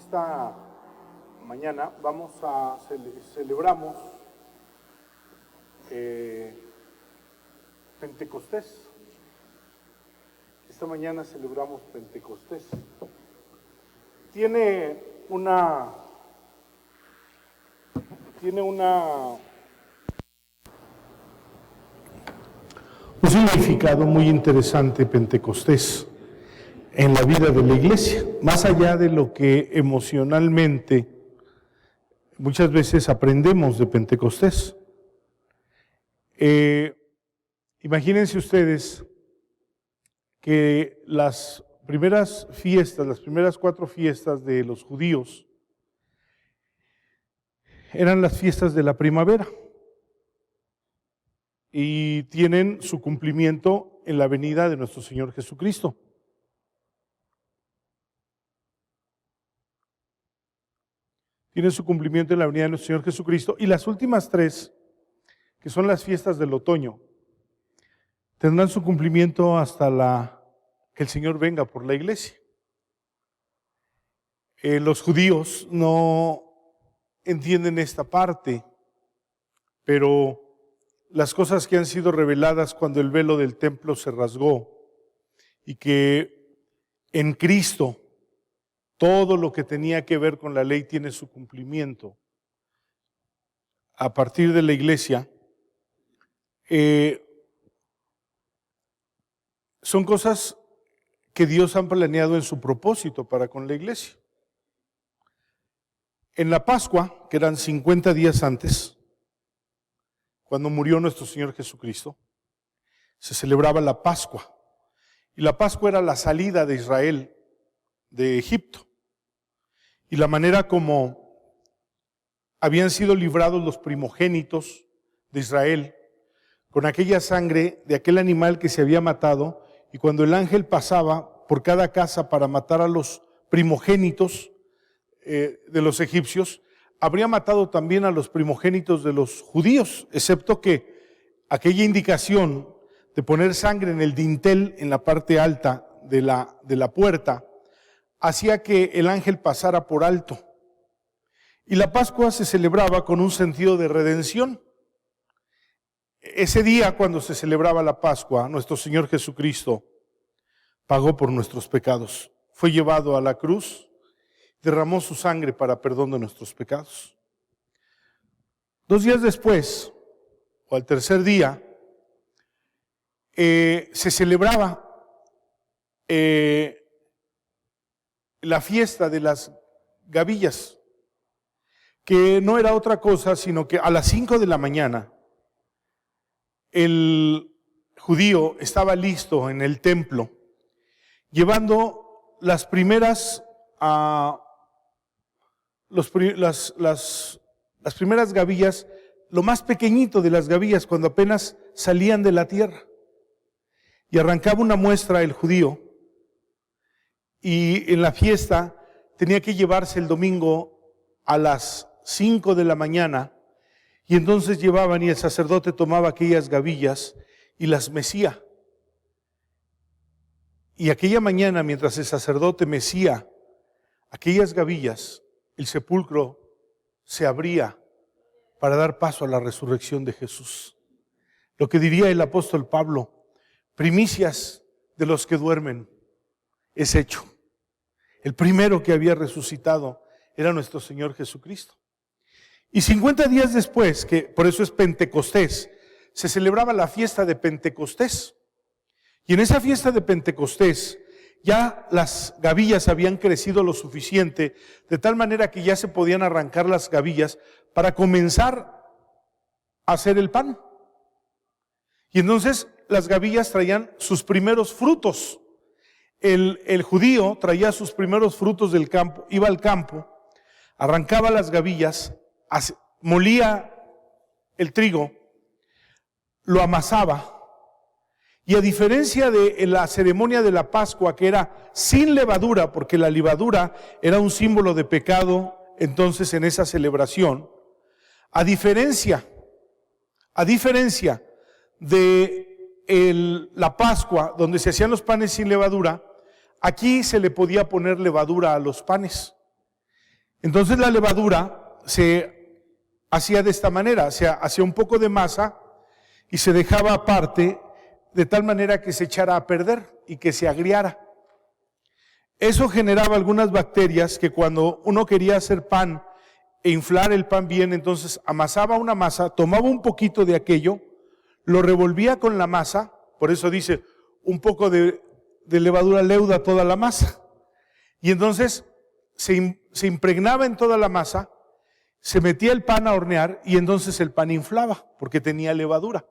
esta mañana celebramos Pentecostés. Esta mañana celebramos Pentecostés. Tiene un significado muy interesante Pentecostés en la vida de la iglesia, más allá de lo que emocionalmente muchas veces aprendemos de Pentecostés. Imagínense ustedes que las primeras 4 fiestas de los judíos eran las fiestas de la primavera y tienen su cumplimiento en la venida de nuestro Señor Jesucristo. Tienen su cumplimiento en la venida de nuestro Señor Jesucristo, y las últimas 3, que son las fiestas del otoño, tendrán su cumplimiento hasta que el Señor venga por la iglesia. Los judíos no entienden esta parte, pero las cosas que han sido reveladas cuando el velo del templo se rasgó y que en Cristo todo lo que tenía que ver con la ley tiene su cumplimiento a partir de la iglesia, son cosas que Dios ha planeado en su propósito para con la iglesia. En la Pascua, que eran 50 días antes, cuando murió nuestro Señor Jesucristo, se celebraba la Pascua. Y la Pascua era la salida de Israel de Egipto. Y la manera como habían sido librados los primogénitos de Israel con aquella sangre de aquel animal que se había matado, y cuando el ángel pasaba por cada casa para matar a los primogénitos de los egipcios, habría matado también a los primogénitos de los judíos, excepto que aquella indicación de poner sangre en el dintel en la parte alta de la puerta hacía que el ángel pasara por alto. Y la Pascua se celebraba con un sentido de redención. Ese día, cuando se celebraba la Pascua, nuestro Señor Jesucristo pagó por nuestros pecados. Fue llevado a la cruz, derramó su sangre para perdón de nuestros pecados. 2 días después, o al tercer día, se celebraba la fiesta de las gavillas, que no era otra cosa sino que a las 5 de la mañana el judío estaba listo en el templo, llevando las primeras las primeras gavillas, lo más pequeñito de las gavillas, cuando apenas salían de la tierra. Y arrancaba una muestra el judío, y en la fiesta tenía que llevarse el domingo a las 5 de la mañana, y entonces llevaban, y el sacerdote tomaba aquellas gavillas y las mecía. Y aquella mañana, mientras el sacerdote mecía aquellas gavillas, el sepulcro se abría para dar paso a la resurrección de Jesús. Lo que diría el apóstol Pablo: primicias de los que duermen es hecho. El primero que había resucitado era nuestro Señor Jesucristo. Y 50 días después, que por eso es Pentecostés, se celebraba la fiesta de Pentecostés. Y en esa fiesta de Pentecostés ya las gavillas habían crecido lo suficiente, de tal manera que ya se podían arrancar las gavillas para comenzar a hacer el pan. Y entonces las gavillas traían sus primeros frutos. El judío traía sus primeros frutos del campo, iba al campo, arrancaba las gavillas, molía el trigo, lo amasaba, y a diferencia de la ceremonia de la Pascua, que era sin levadura, porque la levadura era un símbolo de pecado, entonces en esa celebración, a diferencia de la Pascua, donde se hacían los panes sin levadura, aquí se le podía poner levadura a los panes. Entonces la levadura se hacía de esta manera, se hacía un poco de masa y se dejaba aparte de tal manera que se echara a perder y que se agriara. Eso generaba algunas bacterias que cuando uno quería hacer pan e inflar el pan bien, entonces amasaba una masa, tomaba un poquito de aquello, lo revolvía con la masa, por eso dice, un poco de levadura leuda toda la masa. Y entonces se impregnaba en toda la masa, se metía el pan a hornear y entonces el pan inflaba porque tenía levadura.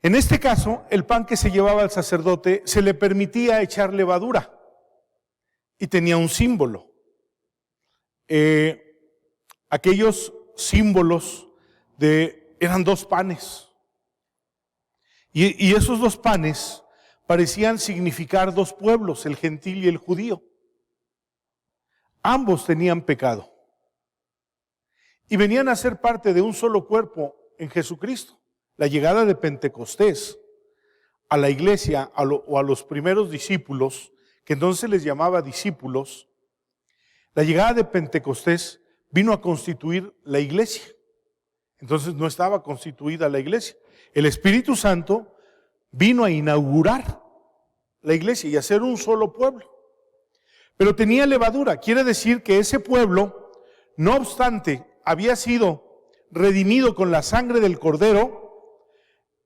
En este caso, el pan que se llevaba al sacerdote se le permitía echar levadura y tenía un símbolo. Aquellos símbolos eran 2 panes y esos 2 panes parecían significar 2 pueblos, el gentil y el judío. Ambos tenían pecado y venían a ser parte de un solo cuerpo en Jesucristo. La llegada de Pentecostés a la iglesia o a los primeros discípulos, que entonces les llamaba discípulos, la llegada de Pentecostés vino a constituir la iglesia. Entonces no estaba constituida la iglesia. El Espíritu Santo vino a inaugurar la iglesia y a ser un solo pueblo. Pero tenía levadura, quiere decir que ese pueblo, no obstante, había sido redimido con la sangre del Cordero,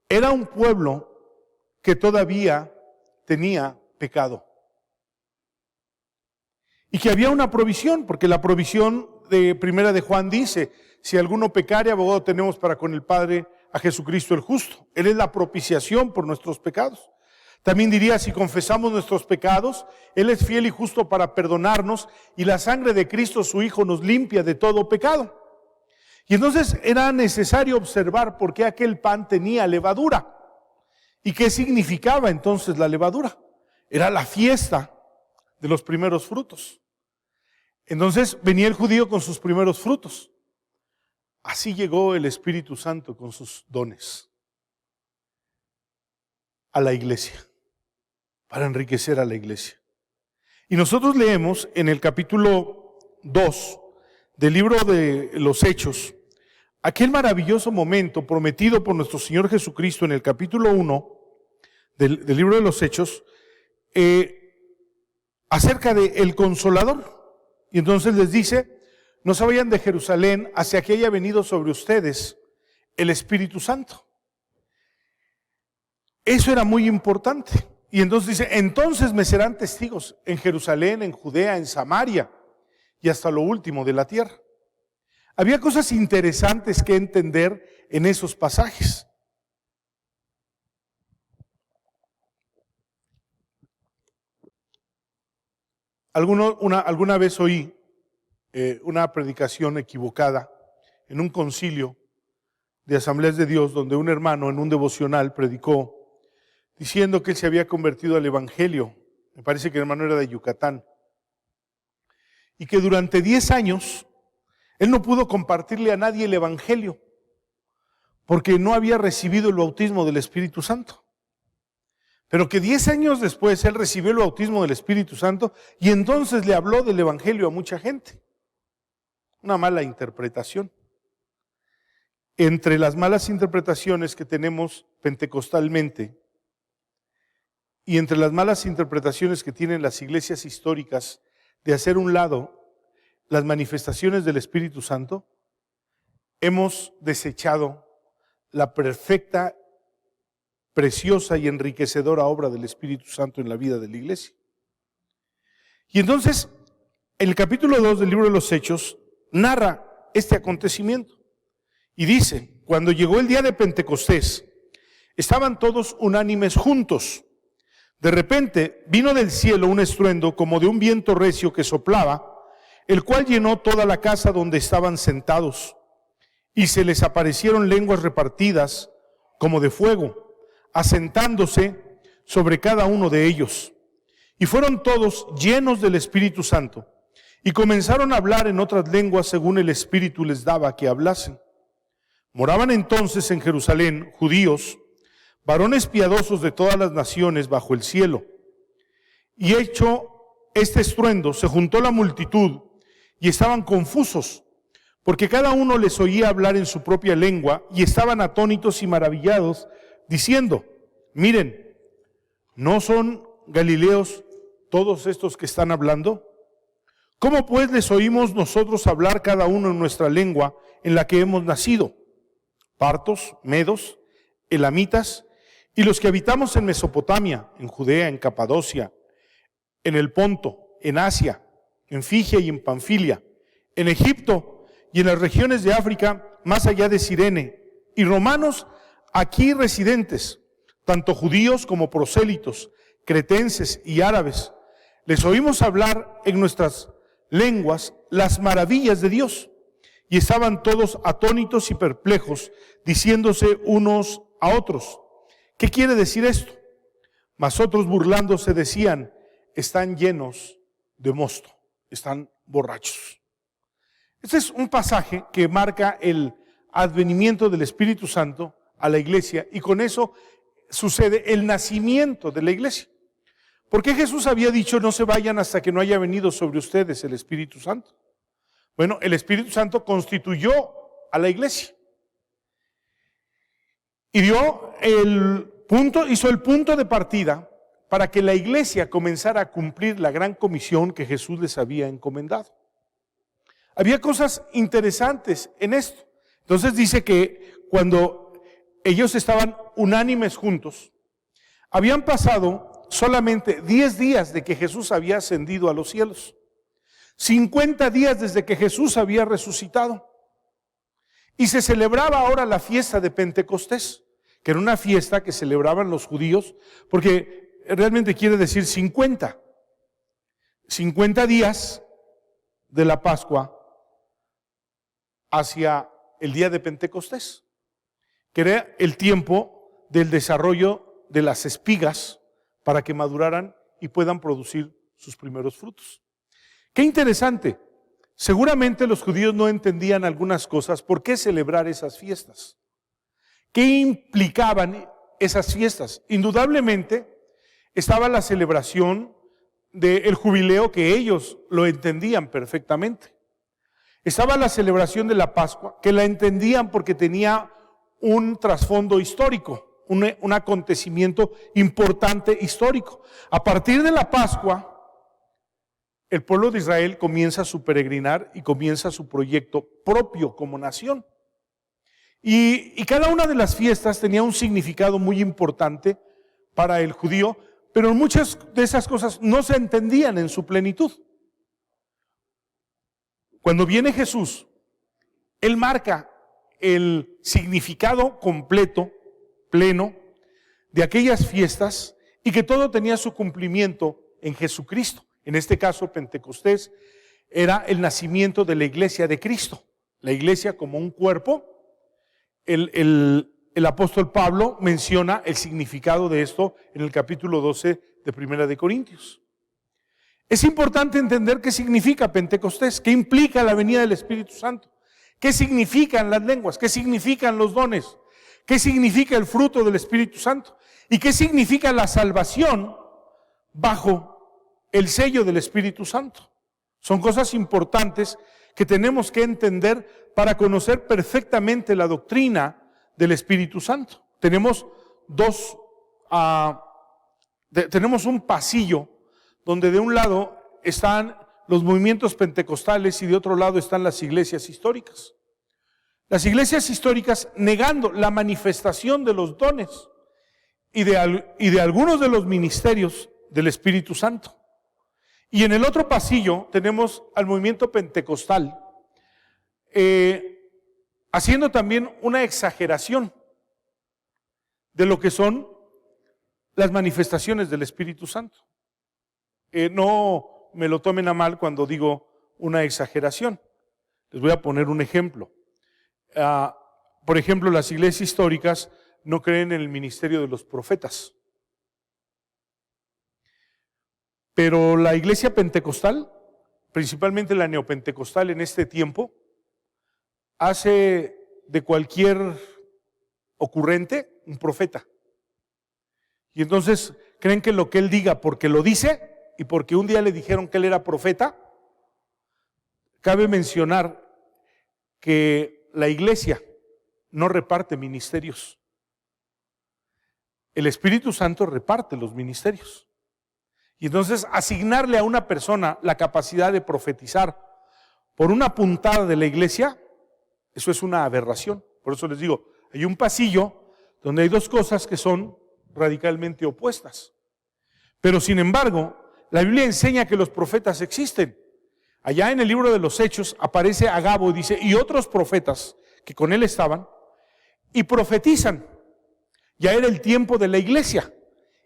era un pueblo que todavía tenía pecado. Y que había una provisión, porque la provisión de Primera de Juan dice, si alguno pecare, abogado tenemos para con el Padre a Jesucristo el justo. Él es la propiciación por nuestros pecados. También diría, si confesamos nuestros pecados, Él es fiel y justo para perdonarnos y la sangre de Cristo su Hijo nos limpia de todo pecado. Y entonces era necesario observar por qué aquel pan tenía levadura. ¿Y qué significaba entonces la levadura? Era la fiesta de los primeros frutos. Entonces venía el judío con sus primeros frutos. Así llegó el Espíritu Santo con sus dones a la iglesia, para enriquecer a la iglesia. Y nosotros leemos en el capítulo 2 del libro de los Hechos, aquel maravilloso momento prometido por nuestro Señor Jesucristo en el capítulo 1 del libro de los Hechos, acerca del Consolador. Y entonces les dice, no se vayan de Jerusalén hacia que haya venido sobre ustedes el Espíritu Santo. Eso era muy importante. Y entonces dice, entonces me serán testigos en Jerusalén, en Judea, en Samaria y hasta lo último de la tierra. Había cosas interesantes que entender en esos pasajes. Alguna vez oí una predicación equivocada en un concilio de Asambleas de Dios, donde un hermano en un devocional predicó diciendo que él se había convertido al Evangelio. Me parece que el hermano era de Yucatán. Y que durante 10 años él no pudo compartirle a nadie el Evangelio porque no había recibido el bautismo del Espíritu Santo. Pero que 10 años después él recibió el bautismo del Espíritu Santo y entonces le habló del Evangelio a mucha gente. Una mala interpretación. Entre las malas interpretaciones que tenemos pentecostalmente y entre las malas interpretaciones que tienen las iglesias históricas de hacer un lado las manifestaciones del Espíritu Santo, hemos desechado la perfecta, preciosa y enriquecedora obra del Espíritu Santo en la vida de la iglesia. Y entonces, en el capítulo 2 del libro de los Hechos, narra este acontecimiento. Y dice, cuando llegó el día de Pentecostés, estaban todos unánimes juntos. De repente vino del cielo un estruendo como de un viento recio que soplaba, el cual llenó toda la casa donde estaban sentados. Y se les aparecieron lenguas repartidas como de fuego, asentándose sobre cada uno de ellos. Y fueron todos llenos del Espíritu Santo, y comenzaron a hablar en otras lenguas según el Espíritu les daba que hablasen. Moraban entonces en Jerusalén judíos, varones piadosos de todas las naciones bajo el cielo. Y hecho este estruendo, se juntó la multitud y estaban confusos, porque cada uno les oía hablar en su propia lengua y estaban atónitos y maravillados, diciendo: miren, ¿no son galileos todos estos que están hablando? ¿Cómo pues les oímos nosotros hablar cada uno en nuestra lengua en la que hemos nacido? Partos, medos, elamitas, y los que habitamos en Mesopotamia, en Judea, en Capadocia, en el Ponto, en Asia, en Frigia y en Panfilia, en Egipto y en las regiones de África, más allá de Cirene, y romanos aquí residentes, tanto judíos como prosélitos, cretenses y árabes, les oímos hablar en nuestras lenguas las maravillas de Dios. Y estaban todos atónitos y perplejos, diciéndose unos a otros: ¿qué quiere decir esto? Mas otros, burlándose, decían: están llenos de mosto, están borrachos. Este es un pasaje que marca el advenimiento del Espíritu Santo a la iglesia, y con eso sucede el nacimiento de la iglesia. ¿Por qué Jesús había dicho: no se vayan hasta que no haya venido sobre ustedes el Espíritu Santo? Bueno, el Espíritu Santo constituyó a la iglesia y hizo el punto de partida para que la iglesia comenzara a cumplir la gran comisión que Jesús les había encomendado. Había cosas interesantes en esto. Entonces dice que cuando ellos estaban unánimes juntos, habían pasado solamente 10 días de que Jesús había ascendido a los cielos. 50 días desde que Jesús había resucitado. Y se celebraba ahora la fiesta de Pentecostés, que era una fiesta que celebraban los judíos, porque realmente quiere decir 50 días de la Pascua hacia el día de Pentecostés, que era el tiempo del desarrollo de las espigas para que maduraran y puedan producir sus primeros frutos. Qué interesante. Seguramente los judíos no entendían algunas cosas. ¿Por qué celebrar esas fiestas? ¿Qué implicaban esas fiestas? Indudablemente estaba la celebración del jubileo, que ellos lo entendían perfectamente. Estaba la celebración de la Pascua, que la entendían porque tenía un trasfondo histórico, un acontecimiento importante histórico. A partir de la Pascua, el pueblo de Israel comienza su peregrinar y comienza su proyecto propio como nación. Y cada una de las fiestas tenía un significado muy importante para el judío, pero muchas de esas cosas no se entendían en su plenitud. Cuando viene Jesús, Él marca el significado completo, pleno, de aquellas fiestas, y que todo tenía su cumplimiento en Jesucristo. En este caso, Pentecostés era el nacimiento de la iglesia de Cristo. La iglesia como un cuerpo. El apóstol Pablo menciona el significado de esto en el capítulo 12 de Primera de Corintios. Es importante entender qué significa Pentecostés, qué implica la venida del Espíritu Santo, qué significan las lenguas, qué significan los dones, qué significa el fruto del Espíritu Santo y qué significa la salvación bajo el sello del Espíritu Santo. Son cosas importantes que tenemos que entender para conocer perfectamente la doctrina del Espíritu Santo. Tenemos un pasillo donde de un lado están los movimientos pentecostales y de otro lado están las iglesias históricas. Las iglesias históricas negando la manifestación de los dones y de algunos de los ministerios del Espíritu Santo. Y en el otro pasillo tenemos al movimiento pentecostal, haciendo también una exageración de lo que son las manifestaciones del Espíritu Santo. No me lo tomen a mal cuando digo una exageración. Les voy a poner un ejemplo. Por ejemplo, las iglesias históricas no creen en el ministerio de los profetas. Pero la iglesia pentecostal, principalmente la neopentecostal en este tiempo, hace de cualquier ocurrente un profeta. Y entonces creen que lo que él diga porque lo dice, y porque un día le dijeron que él era profeta, cabe mencionar que la iglesia no reparte ministerios. El Espíritu Santo reparte los ministerios. Y entonces asignarle a una persona la capacidad de profetizar por una puntada de la iglesia, eso es una aberración. Por eso les digo, hay un pasillo donde hay dos cosas que son radicalmente opuestas. Pero sin embargo, la Biblia enseña que los profetas existen. Allá en el libro de los Hechos aparece Agabo y dice, y otros profetas que con él estaban, y profetizan. Ya era el tiempo de la iglesia.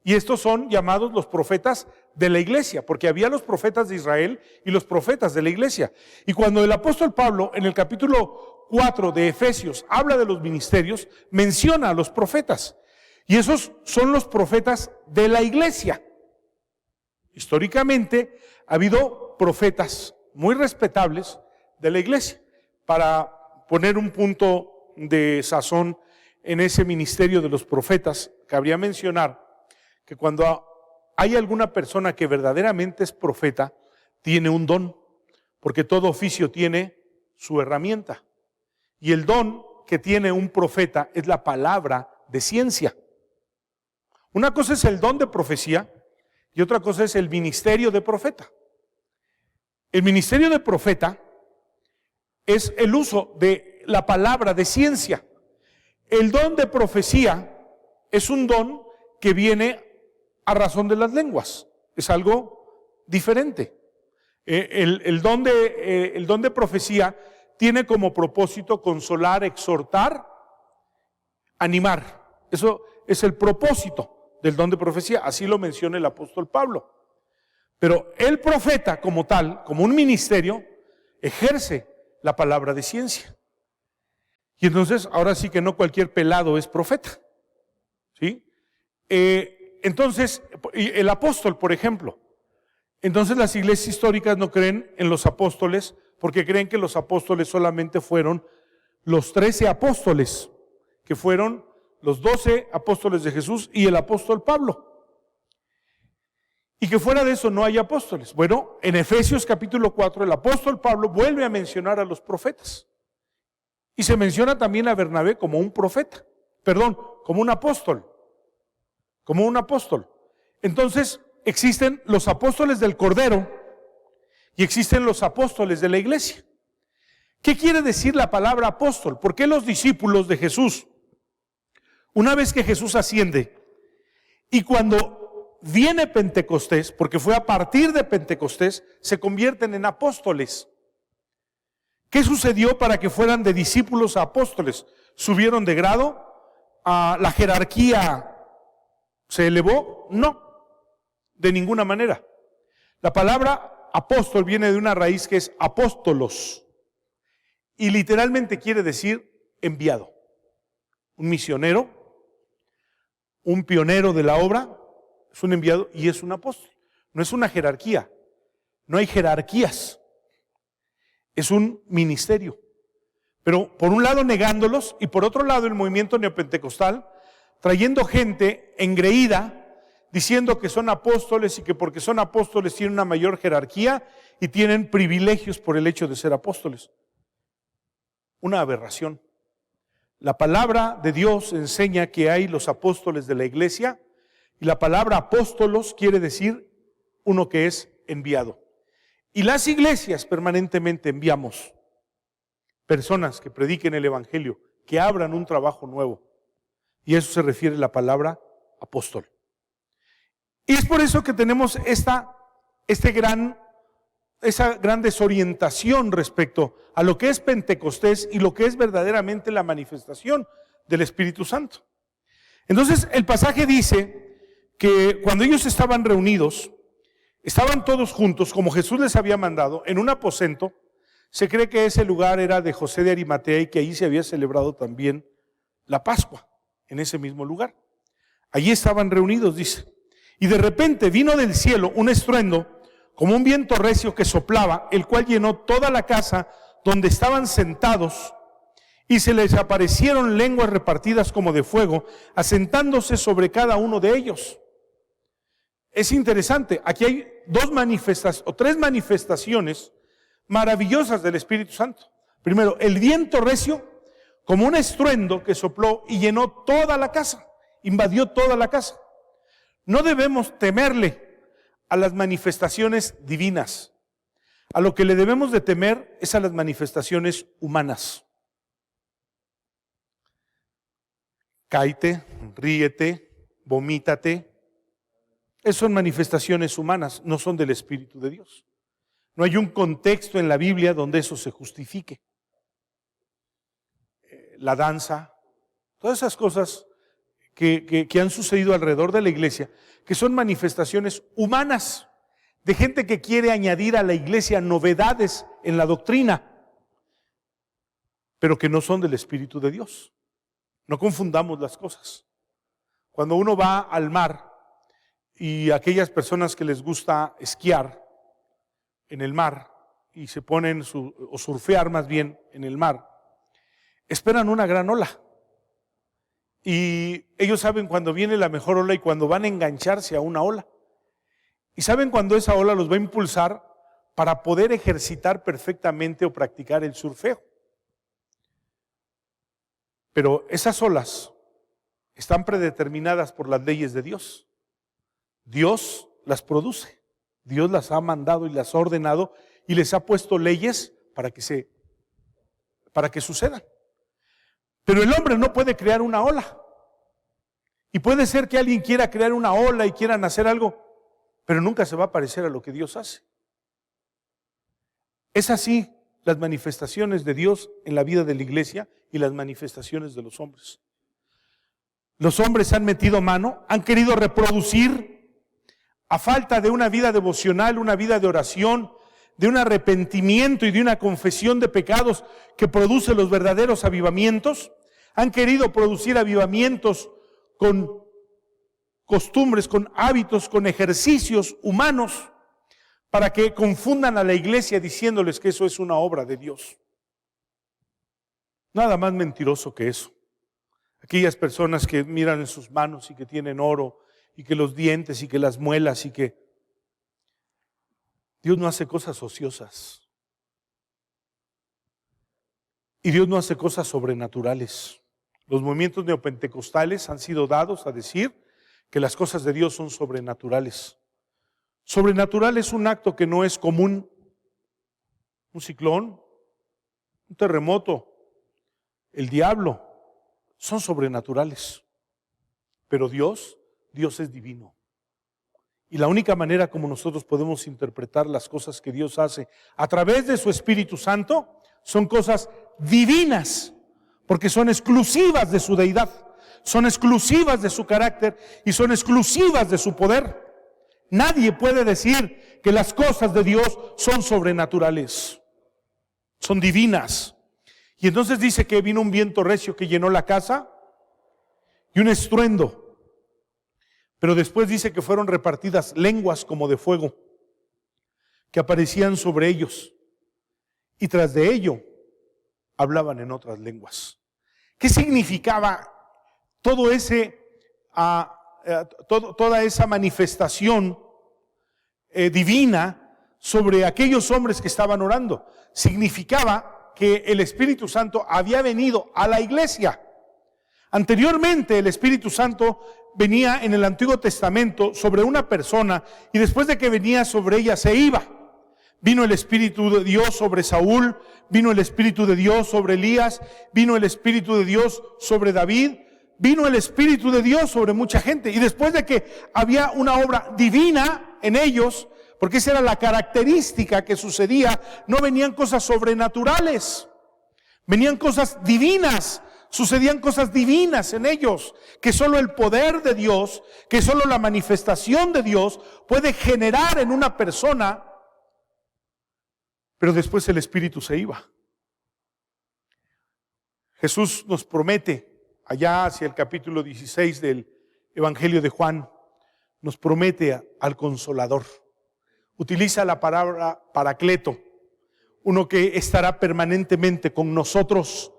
Y estos son llamados los profetas de la iglesia, porque había los profetas de Israel y los profetas de la iglesia. Y cuando el apóstol Pablo, en el capítulo 4 de Efesios, habla de los ministerios, menciona a los profetas. Y esos son los profetas de la iglesia. Históricamente ha habido profetas muy respetables de la iglesia. Para poner un punto de sazón en ese ministerio de los profetas, cabría mencionar que cuando hay alguna persona que verdaderamente es profeta, tiene un don, porque todo oficio tiene su herramienta. Y el don que tiene un profeta es la palabra de ciencia. Una cosa es el don de profecía y otra cosa es el ministerio de profeta. El ministerio de profeta es el uso de la palabra de ciencia. El don de profecía es un don que viene a razón de las lenguas. Es algo diferente. El don de profecía tiene como propósito consolar, exhortar, animar. Eso es el propósito del don de profecía. Así lo menciona el apóstol Pablo. Pero el profeta como tal, como un ministerio, ejerce la palabra de ciencia. Y entonces, ahora sí que no cualquier pelado es profeta. ¿Sí? Entonces, el apóstol, por ejemplo. Entonces las iglesias históricas no creen en los apóstoles porque creen que los apóstoles solamente fueron los 13 apóstoles, que fueron los 12 apóstoles de Jesús y el apóstol Pablo. Y que fuera de eso no hay apóstoles. Bueno, en Efesios capítulo 4 el apóstol Pablo vuelve a mencionar a los profetas. Y se menciona también a Bernabé como un profeta, como un apóstol. Como un apóstol. Entonces existen los apóstoles del Cordero y existen los apóstoles de la iglesia. ¿Qué quiere decir la palabra apóstol? ¿Por qué los discípulos de Jesús, una vez que Jesús asciende y cuando viene Pentecostés, porque fue a partir de Pentecostés, se convierten en apóstoles? ¿Qué sucedió para que fueran de discípulos a apóstoles? ¿Subieron de grado? ¿La jerarquía se elevó? No, de ninguna manera. La palabra apóstol viene de una raíz que es apóstolos y literalmente quiere decir enviado. Un misionero, un pionero de la obra, es un enviado y es un apóstol. No es una jerarquía, no hay jerarquías, es un ministerio. Pero por un lado negándolos y por otro lado el movimiento neopentecostal trayendo gente engreída, diciendo que son apóstoles y que porque son apóstoles tienen una mayor jerarquía y tienen privilegios por el hecho de ser apóstoles. Una aberración. La palabra de Dios enseña que hay los apóstoles de la iglesia y la palabra apóstolos quiere decir uno que es enviado. Y las iglesias permanentemente enviamos personas que prediquen el evangelio, que abran un trabajo nuevo. Y a eso se refiere la palabra apóstol. Y es por eso que tenemos esa gran desorientación respecto a lo que es Pentecostés y lo que es verdaderamente la manifestación del Espíritu Santo. Entonces el pasaje dice que cuando ellos estaban reunidos, estaban todos juntos como Jesús les había mandado en un aposento. Se cree que ese lugar era de José de Arimatea y que ahí se había celebrado también la Pascua, en ese mismo lugar. Allí estaban reunidos, dice. Y de repente vino del cielo un estruendo, como un viento recio que soplaba, el cual llenó toda la casa donde estaban sentados, y se les aparecieron lenguas repartidas como de fuego, asentándose sobre cada uno de ellos. es interesante. Aquí hay tres manifestaciones maravillosas del Espíritu Santo. Primero, el viento recio, como un estruendo que sopló y llenó toda la casa, invadió toda la casa. No debemos temerle a las manifestaciones divinas. A lo que le debemos de temer es a las manifestaciones humanas. Cáete, ríete, vomítate. Esas son manifestaciones humanas, no son del Espíritu de Dios. No hay un contexto en la Biblia donde eso se justifique. La danza, todas esas cosas que han sucedido alrededor de la iglesia, que son manifestaciones humanas, de gente que quiere añadir a la iglesia novedades en la doctrina, pero que no son del Espíritu de Dios. No confundamos las cosas. Cuando uno va al mar y aquellas personas que les gusta esquiar en el mar y se ponen o surfear más bien en el mar, esperan una gran ola. Y ellos saben cuando viene la mejor ola y cuando van a engancharse a una ola. Y saben cuando esa ola los va a impulsar para poder ejercitar perfectamente o practicar el surfeo. Pero esas olas están predeterminadas por las leyes de Dios. Dios las produce. Dios las ha mandado y las ha ordenado y les ha puesto leyes para que sucedan. Pero el hombre no puede crear una ola. Y puede ser que alguien quiera crear una ola y quieran hacer algo, pero nunca se va a parecer a lo que Dios hace. Es así las manifestaciones de Dios en la vida de la iglesia y las manifestaciones de los hombres. Los hombres han metido mano, han querido reproducir, a falta de una vida devocional, una vida de oración, de un arrepentimiento y de una confesión de pecados que produce los verdaderos avivamientos. Han querido producir avivamientos con costumbres, con hábitos, con ejercicios humanos para que confundan a la iglesia diciéndoles que eso es una obra de Dios. Nada más mentiroso que eso. Aquellas personas que miran en sus manos y que tienen oro y que los dientes y que las muelas y que Dios no hace cosas ociosas. Y Dios no hace cosas sobrenaturales. Los movimientos neopentecostales han sido dados a decir que las cosas de Dios son sobrenaturales. Sobrenatural es un acto que no es común. Un ciclón, un terremoto, el diablo, son sobrenaturales. Pero Dios es divino. Y la única manera como nosotros podemos interpretar las cosas que Dios hace a través de su Espíritu Santo son cosas divinas, porque son exclusivas de su deidad, son exclusivas de su carácter y son exclusivas de su poder. Nadie puede decir que las cosas de Dios son sobrenaturales, son divinas. Y entonces dice que vino un viento recio que llenó la casa y un estruendo. Pero después dice que fueron repartidas lenguas como de fuego que aparecían sobre ellos y tras de ello hablaban en otras lenguas. ¿Qué significaba todo toda esa manifestación divina sobre aquellos hombres que estaban orando? Significaba que el Espíritu Santo había venido a la iglesia. Anteriormente el Espíritu Santo venía en el Antiguo Testamento sobre una persona y después de que venía sobre ella se iba. Vino el Espíritu de Dios sobre Saúl, vino el Espíritu de Dios sobre Elías, vino el Espíritu de Dios sobre David, vino el Espíritu de Dios sobre mucha gente. Y después de que había una obra divina en ellos, porque esa era la característica que sucedía, no venían cosas sobrenaturales, venían cosas divinas. Sucedían cosas divinas en ellos, que solo el poder de Dios, que solo la manifestación de Dios puede generar en una persona, pero después el Espíritu se iba. Jesús nos promete, allá hacia el capítulo 16 del Evangelio de Juan, nos promete al Consolador. Utiliza la palabra Paracleto, uno que estará permanentemente con nosotros,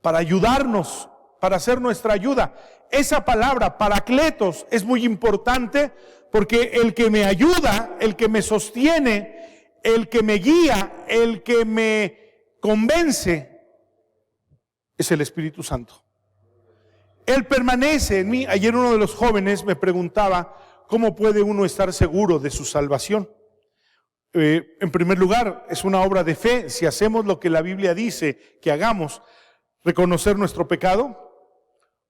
para ayudarnos, para hacer nuestra ayuda. Esa palabra, Paracletos, es muy importante porque el que me ayuda, el que me sostiene, el que me guía, el que me convence, es el Espíritu Santo. Él permanece en mí. Ayer uno de los jóvenes me preguntaba, ¿cómo puede uno estar seguro de su salvación? En primer lugar, es una obra de fe. Si hacemos lo que la Biblia dice que hagamos, reconocer nuestro pecado,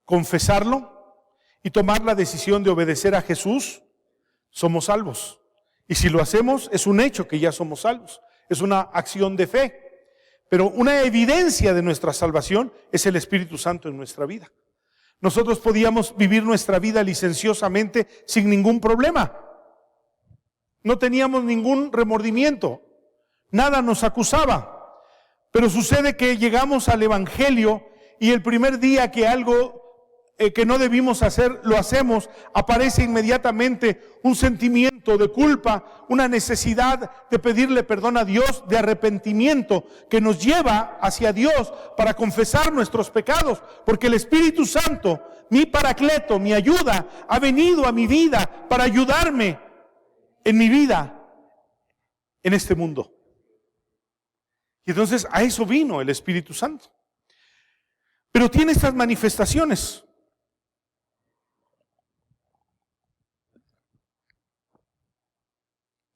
confesarlo y tomar la decisión de obedecer a Jesús, somos salvos. Y si lo hacemos, es un hecho que ya somos salvos. Es una acción de fe. Pero una evidencia de nuestra salvación es el Espíritu Santo en nuestra vida. Nosotros podíamos vivir nuestra vida licenciosamente sin ningún problema. No teníamos ningún remordimiento. Nada nos acusaba. Pero sucede que llegamos al Evangelio y el primer día que algo que no debimos hacer, lo hacemos, aparece inmediatamente un sentimiento de culpa, una necesidad de pedirle perdón a Dios, de arrepentimiento, que nos lleva hacia Dios para confesar nuestros pecados, porque el Espíritu Santo, mi Paracleto, mi ayuda, ha venido a mi vida para ayudarme en mi vida, en este mundo. Y entonces a eso vino el Espíritu Santo. Pero tiene estas manifestaciones.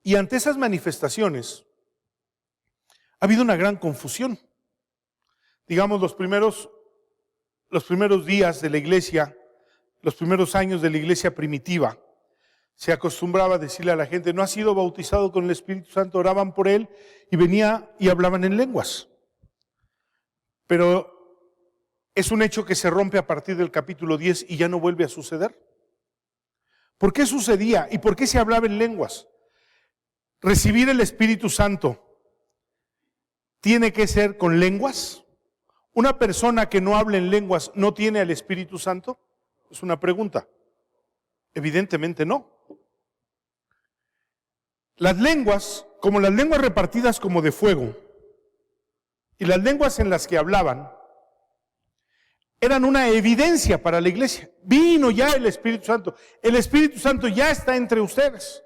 Y ante esas manifestaciones ha habido una gran confusión. Digamos, los primeros días de la iglesia, los primeros años de la iglesia primitiva, se acostumbraba a decirle a la gente, no ha sido bautizado con el Espíritu Santo, oraban por él y venía y hablaban en lenguas. Pero es un hecho que se rompe a partir del capítulo 10 y ya no vuelve a suceder. ¿Por qué sucedía y por qué se hablaba en lenguas? Recibir el Espíritu Santo tiene que ser con lenguas. ¿Una persona que no habla en lenguas no tiene al Espíritu Santo? Es una pregunta. Evidentemente no. Las lenguas, como las lenguas repartidas como de fuego, y las lenguas en las que hablaban, eran una evidencia para la iglesia. Vino ya el Espíritu Santo. El Espíritu Santo ya está entre ustedes.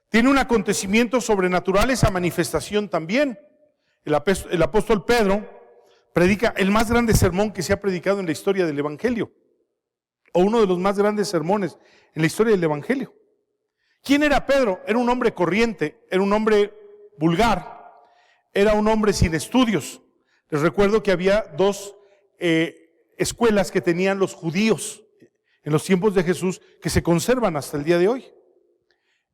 Tiene un acontecimiento sobrenatural, esa manifestación también. El apóstol Pedro predica el más grande sermón que se ha predicado en la historia del Evangelio, o uno de los más grandes sermones en la historia del Evangelio. ¿Quién era Pedro? Era un hombre corriente, era un hombre vulgar, era un hombre sin estudios. Les recuerdo que había dos escuelas que tenían los judíos en los tiempos de Jesús que se conservan hasta el día de hoy.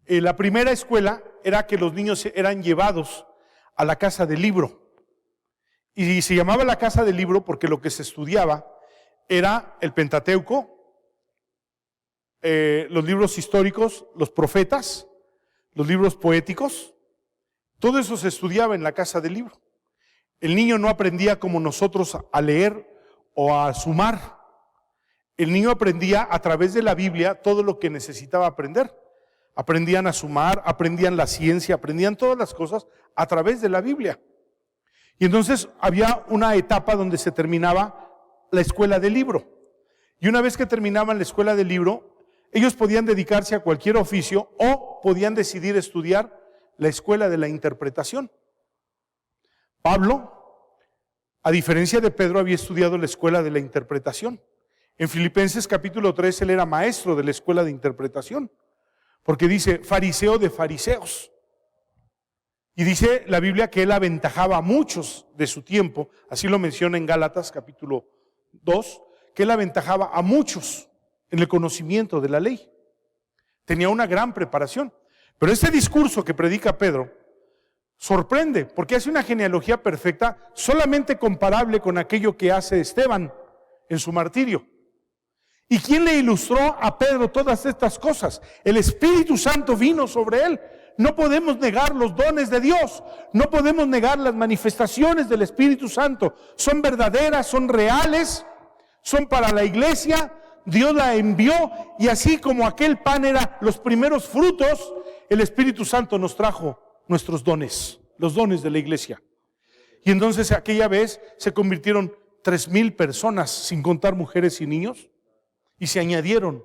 La primera escuela era que los niños eran llevados a la casa del libro. Y se llamaba la casa del libro porque lo que se estudiaba era el Pentateuco, los libros históricos, los profetas, los libros poéticos. Todo eso se estudiaba en la casa del libro. El niño no aprendía como nosotros a leer o a sumar. El niño aprendía a través de la Biblia todo lo que necesitaba aprender. Aprendían a sumar, aprendían la ciencia, aprendían todas las cosas a través de la Biblia. Y entonces había una etapa donde se terminaba la escuela del libro. Y una vez que terminaban la escuela del libro, ellos podían dedicarse a cualquier oficio o podían decidir estudiar la escuela de la interpretación. Pablo, a diferencia de Pedro, había estudiado la escuela de la interpretación. En Filipenses capítulo 3, él era maestro de la escuela de interpretación. Porque dice, fariseo de fariseos. Y dice la Biblia que él aventajaba a muchos de su tiempo, así lo menciona en Gálatas capítulo 2, que él aventajaba a muchos en el conocimiento de la ley. Tenía una gran preparación. Pero este discurso que predica Pedro sorprende, porque hace una genealogía perfecta, solamente comparable con aquello que hace Esteban en su martirio. ¿Y quién le ilustró a Pedro todas estas cosas? El Espíritu Santo vino sobre él. No podemos negar los dones de Dios. No podemos negar las manifestaciones del Espíritu Santo. Son verdaderas, son reales, son para la iglesia. Dios la envió y así como aquel pan era los primeros frutos, el Espíritu Santo nos trajo nuestros dones, los dones de la iglesia. Y entonces aquella vez se convirtieron 3,000 personas, sin contar mujeres y niños. Y se añadieron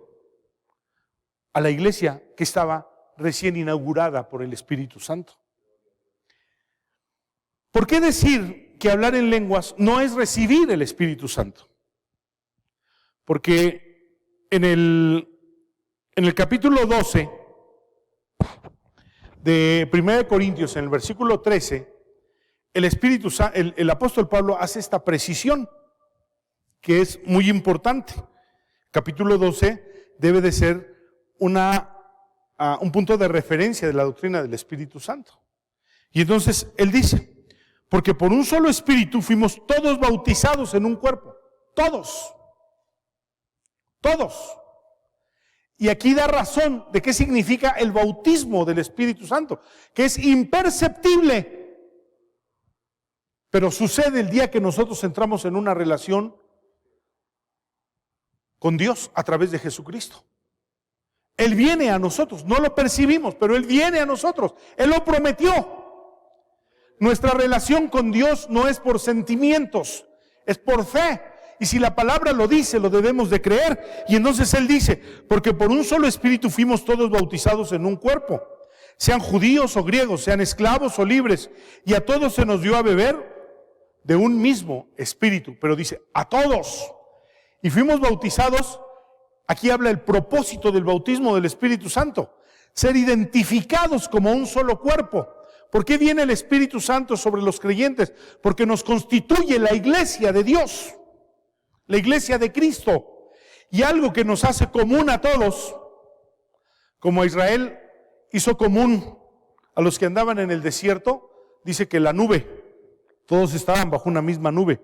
a la iglesia que estaba recién inaugurada por el Espíritu Santo. ¿Por qué decir que hablar en lenguas no es recibir el Espíritu Santo? Porque en el capítulo 12 de 1 Corintios, en el versículo 13, el apóstol Pablo hace esta precisión que es muy importante. Capítulo 12 debe de ser un punto de referencia de la doctrina del Espíritu Santo. Y entonces él dice, porque por un solo Espíritu fuimos todos bautizados en un cuerpo. Todos. Y aquí da razón de qué significa el bautismo del Espíritu Santo, que es imperceptible, pero sucede el día que nosotros entramos en una relación con Dios a través de Jesucristo. Él viene a nosotros, no lo percibimos, pero Él viene a nosotros, Él lo prometió. Nuestra relación con Dios no es por sentimientos, es por fe. Y si la palabra lo dice, lo debemos de creer. Y entonces Él dice, porque por un solo Espíritu fuimos todos bautizados en un cuerpo, sean judíos o griegos, sean esclavos o libres, y a todos se nos dio a beber de un mismo Espíritu. Pero dice, a todos. Y fuimos bautizados, aquí habla el propósito del bautismo del Espíritu Santo, ser identificados como un solo cuerpo. ¿Por qué viene el Espíritu Santo sobre los creyentes? Porque nos constituye la iglesia de Dios, la iglesia de Cristo, y algo que nos hace común a todos, como Israel hizo común a los que andaban en el desierto, dice que la nube, todos estaban bajo una misma nube,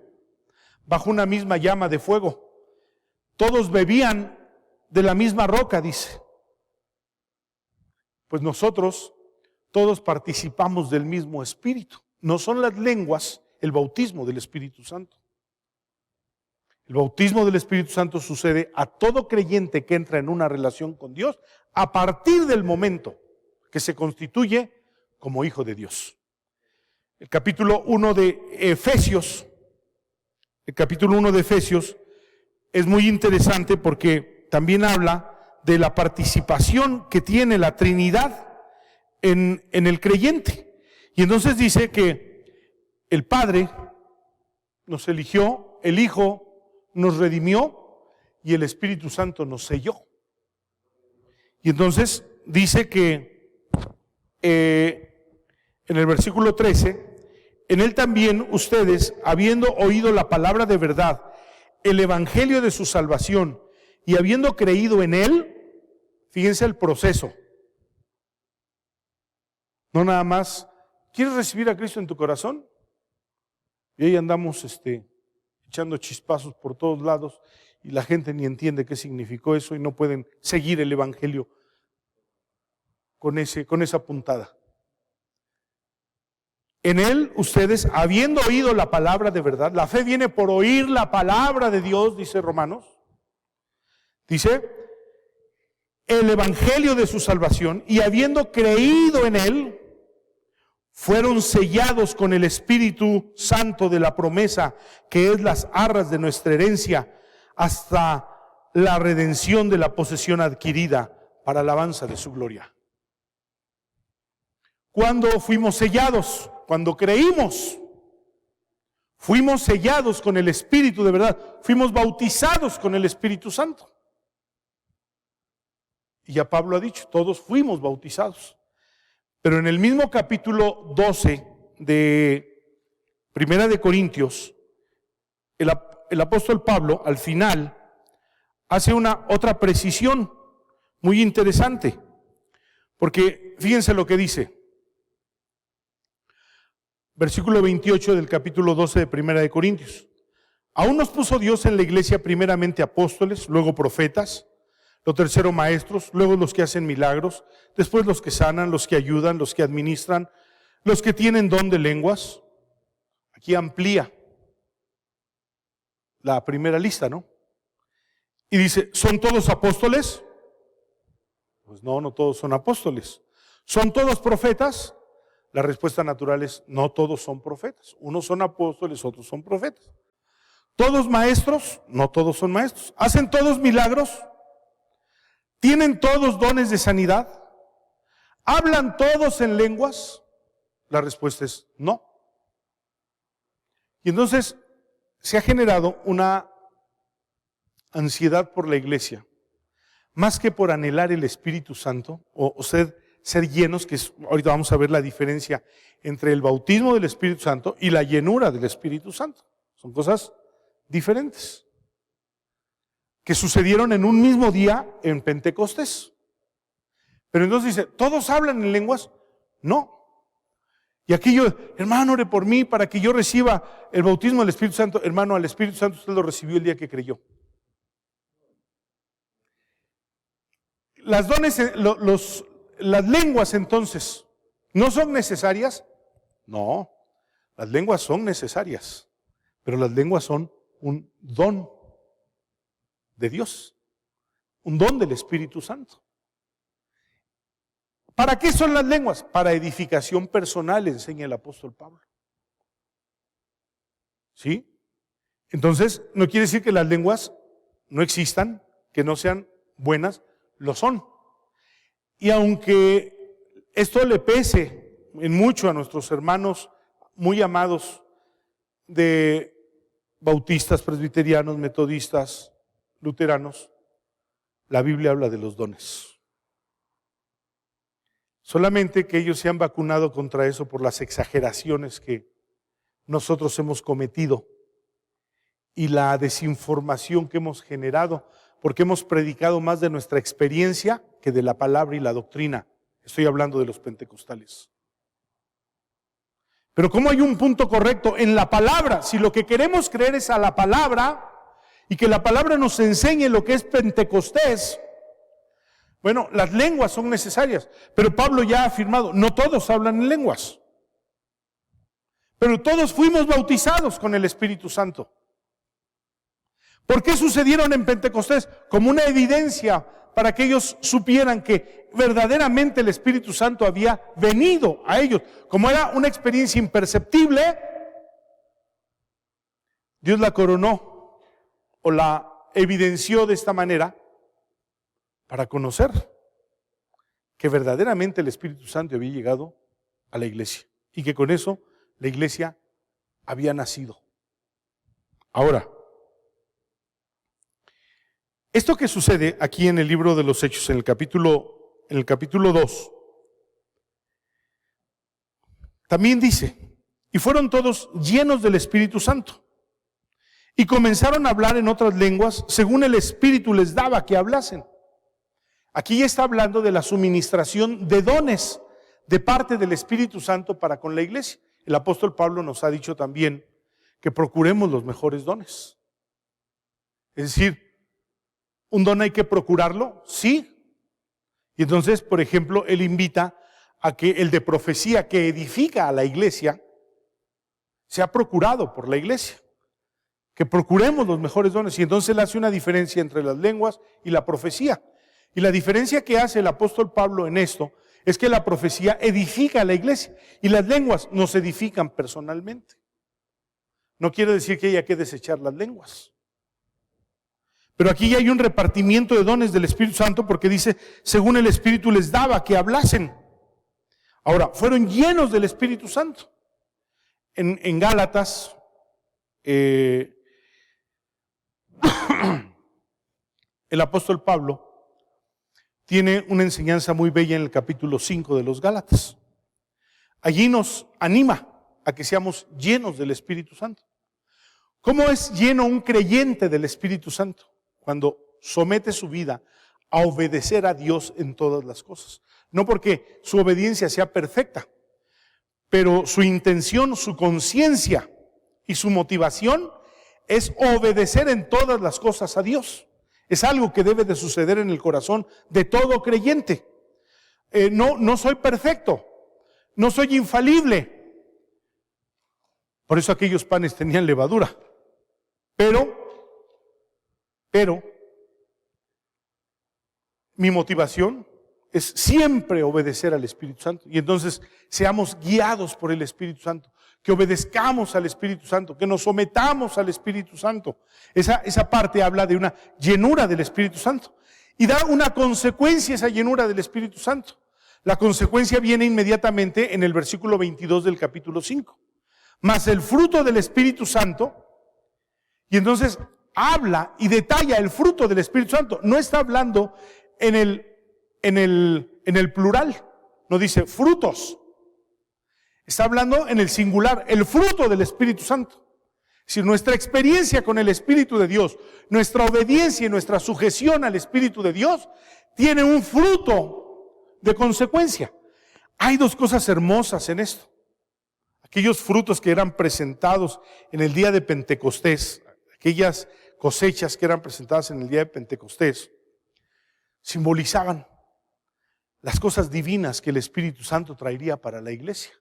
bajo una misma llama de fuego, todos bebían de la misma roca, dice. Pues nosotros todos participamos del mismo Espíritu. No son las lenguas el bautismo del Espíritu Santo. El bautismo del Espíritu Santo sucede a todo creyente que entra en una relación con Dios a partir del momento que se constituye como hijo de Dios. El capítulo 1 de Efesios, es muy interesante porque también habla de la participación que tiene la Trinidad en el creyente. Y entonces dice que el Padre nos eligió, el Hijo nos redimió y el Espíritu Santo nos selló. Y entonces dice que en el versículo 13, en Él también ustedes, habiendo oído la palabra de verdad, el evangelio de su salvación, y habiendo creído en Él, fíjense el proceso. No nada más, ¿quieres recibir a Cristo en tu corazón? Y ahí andamos echando chispazos por todos lados y la gente ni entiende qué significó eso y no pueden seguir el evangelio con esa puntada. En Él ustedes, habiendo oído la palabra de verdad, la fe viene por oír la palabra de Dios, dice Romanos, dice, el evangelio de su salvación, y habiendo creído en Él, fueron sellados con el Espíritu Santo de la promesa, que es las arras de nuestra herencia, hasta la redención de la posesión adquirida para alabanza de su gloria. ¿Cuándo fuimos sellados? Cuando creímos. Fuimos sellados con el Espíritu de verdad. Fuimos bautizados con el Espíritu Santo. Y ya Pablo ha dicho, todos fuimos bautizados. Pero en el mismo capítulo 12 de Primera de Corintios, el apóstol Pablo al final hace otra precisión muy interesante. Porque fíjense lo que dice. Versículo 28 del capítulo 12 de Primera de Corintios. Aún nos puso Dios en la iglesia primeramente apóstoles, luego profetas, lo tercero maestros, luego los que hacen milagros, después los que sanan, los que ayudan, los que administran, los que tienen don de lenguas. Aquí amplía la primera lista, ¿no? Y dice, ¿son todos apóstoles? Pues no todos son apóstoles. ¿Son todos profetas? La respuesta natural es, no todos son profetas. Unos son apóstoles, otros son profetas. ¿Todos maestros? No todos son maestros. ¿Hacen todos milagros? ¿Tienen todos dones de sanidad? ¿Hablan todos en lenguas? La respuesta es no. Y entonces se ha generado una ansiedad por la iglesia, más que por anhelar el Espíritu Santo, o ser llenos, que ahorita vamos a ver la diferencia entre el bautismo del Espíritu Santo y la llenura del Espíritu Santo. Son cosas diferentes, que sucedieron en un mismo día en Pentecostés. Pero entonces dice, ¿todos hablan en lenguas? No. Y aquí yo, hermano, ore por mí para que yo reciba el bautismo del Espíritu Santo. Hermano, al Espíritu Santo usted lo recibió el día que creyó. Las lenguas entonces, ¿no son necesarias? No, las lenguas son necesarias, pero las lenguas son un don de Dios, un don del Espíritu Santo. ¿Para qué son las lenguas? Para edificación personal, enseña el apóstol Pablo. ¿Sí? Entonces, no quiere decir que las lenguas no existan, que no sean buenas, lo son. Y aunque esto le pese en mucho a nuestros hermanos muy amados de bautistas, presbiterianos, metodistas, luteranos, la Biblia habla de los dones. Solamente que ellos se han vacunado contra eso por las exageraciones que nosotros hemos cometido y la desinformación que hemos generado, porque hemos predicado más de nuestra experiencia que de la palabra y la doctrina. Estoy hablando de los pentecostales. Pero ¿cómo hay un punto correcto en la palabra? Si lo que queremos creer es a la palabra y que la palabra nos enseñe lo que es Pentecostés, bueno, las lenguas son necesarias, pero Pablo ya ha afirmado, no todos hablan en lenguas, pero todos fuimos bautizados con el Espíritu Santo. ¿Por qué sucedieron en Pentecostés? Como una evidencia para que ellos supieran que verdaderamente el Espíritu Santo había venido a ellos. Como era una experiencia imperceptible, Dios la coronó o la evidenció de esta manera para conocer que verdaderamente el Espíritu Santo había llegado a la iglesia y que con eso la iglesia había nacido. Ahora, esto que sucede aquí en el libro de los Hechos, en el capítulo 2, también dice, y fueron todos llenos del Espíritu Santo, y comenzaron a hablar en otras lenguas, según el Espíritu les daba que hablasen. Aquí ya está hablando de la suministración de dones de parte del Espíritu Santo para con la iglesia. El apóstol Pablo nos ha dicho también que procuremos los mejores dones. Es decir, ¿un don hay que procurarlo? Sí. Y entonces, por ejemplo, él invita a que el de profecía que edifica a la iglesia sea procurado por la iglesia. Que procuremos los mejores dones. Y entonces él hace una diferencia entre las lenguas y la profecía. Y la diferencia que hace el apóstol Pablo en esto es que la profecía edifica a la iglesia y las lenguas nos edifican personalmente. No quiere decir que haya que desechar las lenguas. Pero aquí ya hay un repartimiento de dones del Espíritu Santo porque dice, según el Espíritu les daba que hablasen. Ahora, fueron llenos del Espíritu Santo. En Gálatas, el apóstol Pablo tiene una enseñanza muy bella en el capítulo 5 de los Gálatas. Allí nos anima a que seamos llenos del Espíritu Santo. ¿Cómo es lleno un creyente del Espíritu Santo? Cuando somete su vida a obedecer a Dios en todas las cosas. No porque su obediencia sea perfecta, pero su intención, su conciencia y su motivación es obedecer en todas las cosas a Dios. Es algo que debe de suceder en el corazón de todo creyente. No soy perfecto, no soy infalible. Por eso aquellos panes tenían levadura. Pero mi motivación es siempre obedecer al Espíritu Santo. Y entonces seamos guiados por el Espíritu Santo, que obedezcamos al Espíritu Santo, que nos sometamos al Espíritu Santo. Esa parte habla de una llenura del Espíritu Santo. y da una consecuencia esa llenura del Espíritu Santo. La consecuencia viene inmediatamente en el versículo 22 del capítulo 5. Mas el fruto del Espíritu Santo, y entonces habla y detalla el fruto del Espíritu Santo. No está hablando en el plural, no dice frutos. Está hablando en el singular, el fruto del Espíritu Santo. Si nuestra experiencia con el Espíritu de Dios, nuestra obediencia y nuestra sujeción al Espíritu de Dios, tiene un fruto de consecuencia. Hay dos cosas hermosas en esto. Aquellos frutos que eran presentados en el día de Pentecostés, aquellas cosechas que eran presentadas en el día de Pentecostés, simbolizaban las cosas divinas que el Espíritu Santo traería para la iglesia.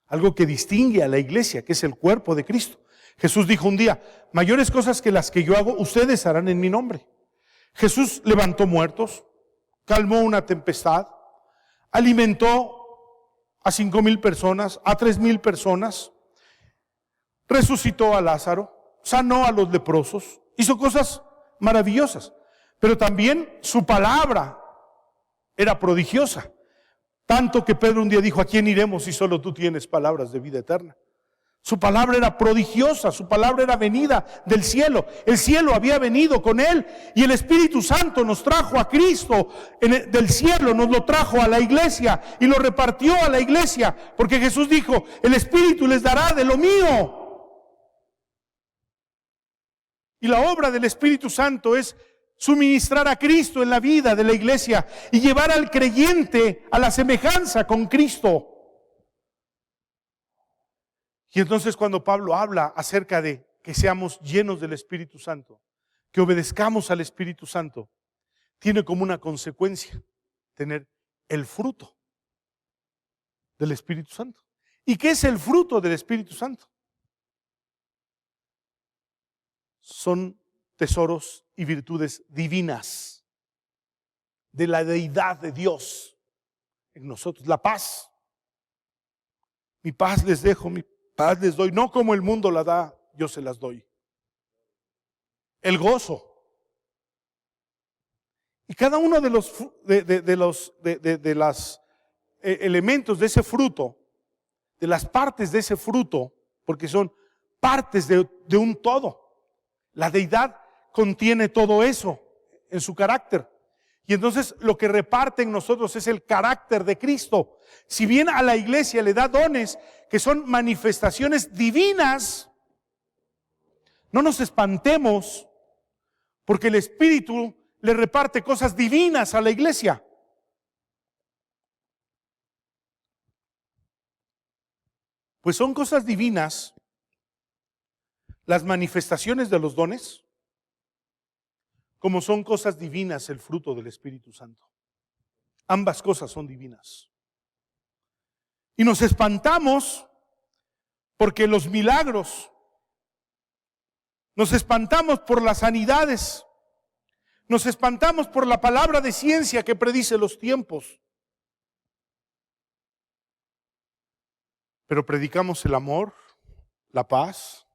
Algo que distingue a la iglesia, que es el cuerpo de Cristo. Jesús dijo un día, mayores cosas que las que yo hago, ustedes harán en mi nombre. Jesús levantó muertos, calmó una tempestad, alimentó a 5,000 personas, a 3,000 personas, resucitó a Lázaro, sanó a los leprosos, hizo cosas maravillosas. Pero también su palabra era prodigiosa. Tanto que Pedro un día dijo, ¿a quién iremos si solo tú tienes palabras de vida eterna? Su palabra era prodigiosa, su palabra era venida del cielo. El cielo había venido con él y el Espíritu Santo nos trajo a Cristo del cielo, nos lo trajo a la iglesia y lo repartió a la iglesia, porque Jesús dijo, el Espíritu les dará de lo mío. Y la obra del Espíritu Santo es suministrar a Cristo en la vida de la iglesia y llevar al creyente a la semejanza con Cristo. Y entonces cuando Pablo habla acerca de que seamos llenos del Espíritu Santo, que obedezcamos al Espíritu Santo, tiene como una consecuencia tener el fruto del Espíritu Santo. ¿Y qué es el fruto del Espíritu Santo? Son tesoros y virtudes divinas de la deidad de Dios en nosotros. La paz. Mi paz les dejo, mi paz les doy, no como el mundo la da, yo se las doy. El gozo. Y cada uno de los elementos de ese fruto, de las partes de ese fruto, porque son partes de un todo. La deidad contiene todo eso en su carácter. Y entonces lo que reparte en nosotros es el carácter de Cristo. Si bien a la iglesia le da dones que son manifestaciones divinas, no nos espantemos porque el Espíritu le reparte cosas divinas a la iglesia. Pues son cosas divinas las manifestaciones de los dones, como son cosas divinas el fruto del Espíritu Santo. Ambas cosas son divinas. Y nos espantamos porque los milagros, nos espantamos por las sanidades, nos espantamos por la palabra de ciencia que predice los tiempos. Pero predicamos el amor, la paz,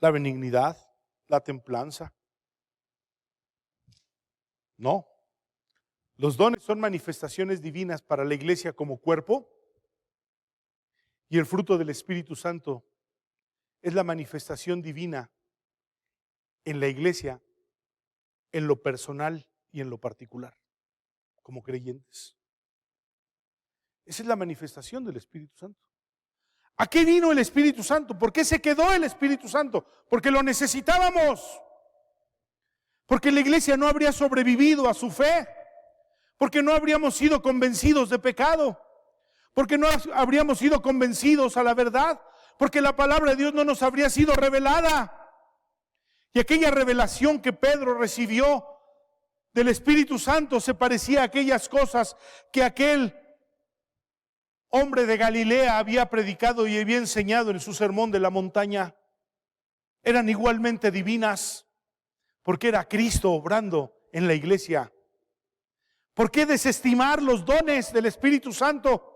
la benignidad, la templanza. No. Los dones son manifestaciones divinas para la iglesia como cuerpo y el fruto del Espíritu Santo es la manifestación divina en la iglesia, en lo personal y en lo particular, como creyentes. Esa es la manifestación del Espíritu Santo. ¿A qué vino el Espíritu Santo? ¿Por qué se quedó el Espíritu Santo? Porque lo necesitábamos. Porque la iglesia no habría sobrevivido a su fe. Porque no habríamos sido convencidos de pecado. Porque no habríamos sido convencidos a la verdad. Porque la palabra de Dios no nos habría sido revelada. Y aquella revelación que Pedro recibió del Espíritu Santo se parecía a aquellas cosas que aquel hombre de Galilea había predicado y había enseñado en su sermón de la montaña. Eran igualmente divinas, porque era Cristo obrando en la iglesia. ¿Por qué desestimar los dones del Espíritu Santo?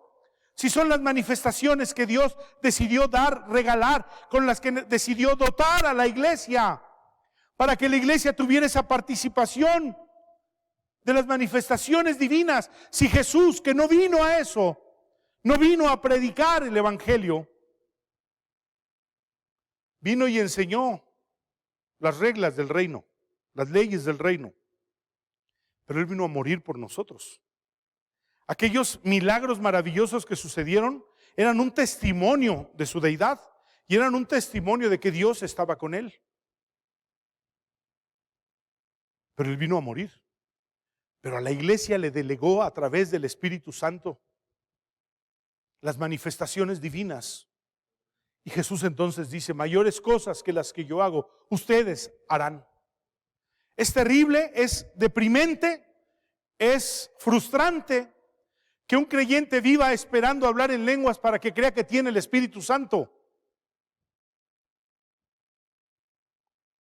Si son las manifestaciones que Dios decidió dar, regalar, con las que decidió dotar a la iglesia, para que la iglesia tuviera esa participación. de las manifestaciones divinas. Si Jesús, que no vino a eso, no vino a predicar el evangelio, vino y enseñó las reglas del reino, las leyes del reino, pero Él vino a morir por nosotros. Aquellos milagros maravillosos que sucedieron eran un testimonio de su deidad y eran un testimonio de que Dios estaba con Él. Pero Él vino a morir. Pero a la iglesia le delegó a través del Espíritu Santo las manifestaciones divinas. Y Jesús entonces dice: mayores cosas que las que yo hago, ustedes harán. Es terrible, es deprimente, es frustrante que un creyente viva esperando hablar en lenguas para que crea que tiene el Espíritu Santo.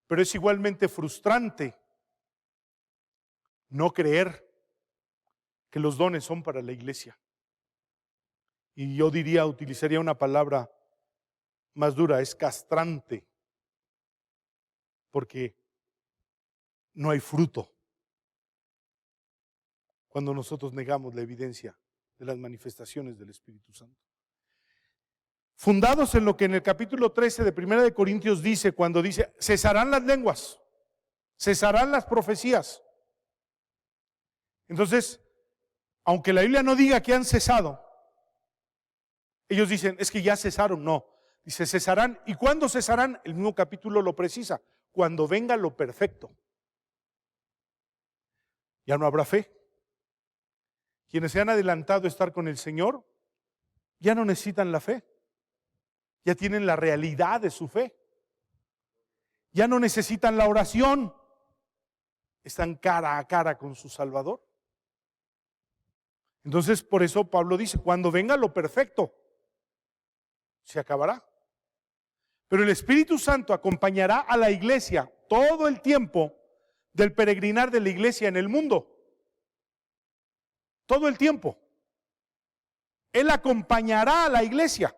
Pero es igualmente frustrante no creer que los dones son para la iglesia. Y yo utilizaría una palabra más dura, es castrante, porque no hay fruto cuando nosotros negamos la evidencia de las manifestaciones del Espíritu Santo. Fundados en lo que en el capítulo 13 de 1 de Corintios dice, cuando dice: cesarán las lenguas, cesarán las profecías. Entonces, aunque la Biblia no diga que han cesado, ellos dicen: es que ya cesaron. No, dice cesarán. ¿Y cuándo cesarán? El mismo capítulo lo precisa: cuando venga lo perfecto. Ya no habrá fe. Quienes se han adelantado a estar con el Señor ya no necesitan la fe, ya tienen la realidad de su fe, ya no necesitan la oración, están cara a cara con su Salvador. Entonces, por eso Pablo dice: cuando venga lo perfecto, se acabará. Pero el Espíritu Santo acompañará a la iglesia todo el tiempo del peregrinar de la iglesia en el mundo. Todo el tiempo. Él acompañará a la iglesia.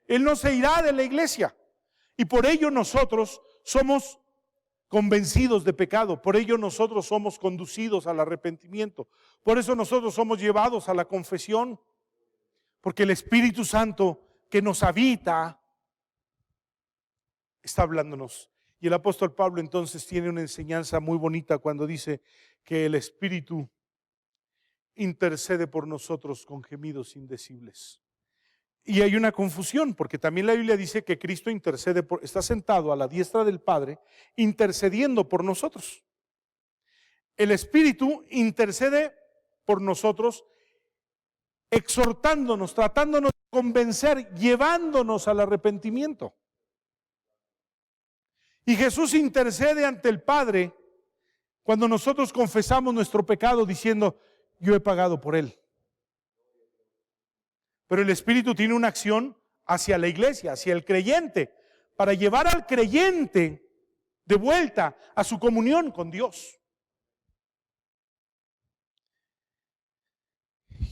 Él no se irá de la iglesia. Y por ello nosotros somos convencidos de pecado. Por ello nosotros somos conducidos al arrepentimiento. Por eso nosotros somos llevados a la confesión. Porque el Espíritu Santo que nos habita está hablándonos. Y el apóstol Pablo entonces tiene una enseñanza muy bonita cuando dice que el Espíritu intercede por nosotros con gemidos indecibles. Y hay una confusión, porque también la Biblia dice que Cristo intercede está sentado a la diestra del Padre, intercediendo por nosotros. El Espíritu intercede por nosotros, exhortándonos, tratándonos de convencer, llevándonos al arrepentimiento. Y Jesús intercede ante el Padre cuando nosotros confesamos nuestro pecado diciendo: yo he pagado por él. Pero el Espíritu tiene una acción hacia la iglesia, hacia el creyente, para llevar al creyente de vuelta a su comunión con Dios.